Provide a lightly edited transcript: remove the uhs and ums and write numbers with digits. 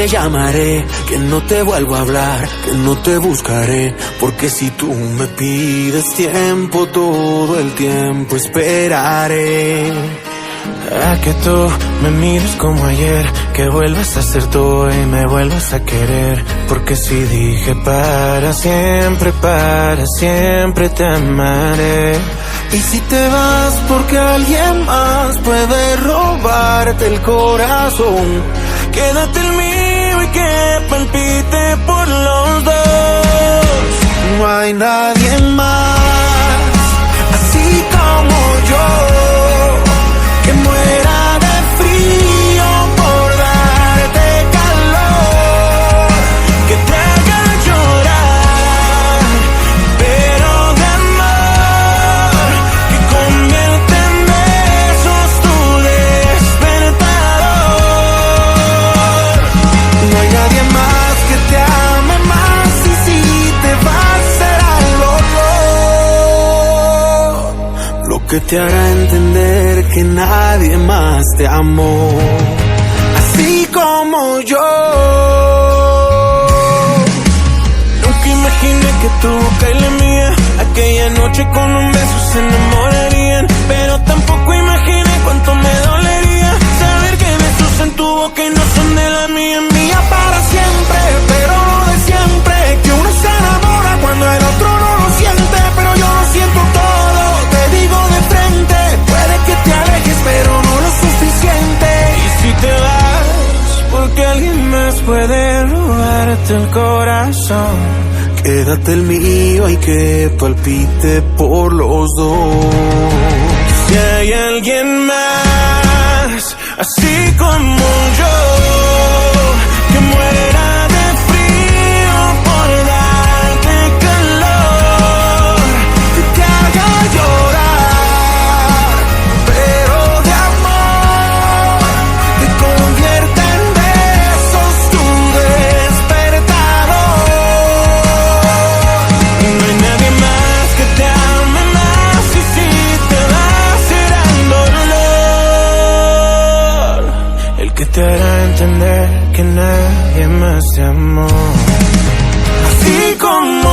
te llamaré, que no te vuelvo a hablar, que no te buscaré, porque si tú me pides tiempo, todo el tiempo esperaré. A que tú me mires como ayer, que vuelvas a ser tú y me vuelvas a querer, porque si dije para siempre te amaré. Y si te vas porque alguien más puede robarte el corazón, quédate el mío y que palpite por los dos. No hay nadie más así como yo, que muera de frío por darte calor, que te haga llorar, pero de amor, que convierte en besos tu despertador. No hay nadie más que te ame más, y si te vas será el dolor lo que te hará entender que nadie más te amó así como yo. Nunca imaginé que tu boca y la mía aquella noche con un beso se enamorarían, pero tampoco imaginé cuánto me dolería saber que besos en tu boca y no son de la mía. Mía para siempre, pero no de siempre, que uno se enamora cuando el otro no lo siente, pero yo lo siento todo, te digo de frente, puede que te alejes pero no lo suficiente. Y si te vas porque alguien más puede robarte el corazón, quédate el mío y que palpite por los dos. si hay alguien más así como yo, que muera de frío por darte calor, Que te haga llorar, pero de amor, que convierta en besos tu despertador. no hay nadie más que te ame más, y si te vas será el dolor el que te hará entender que nadie más te amó Así como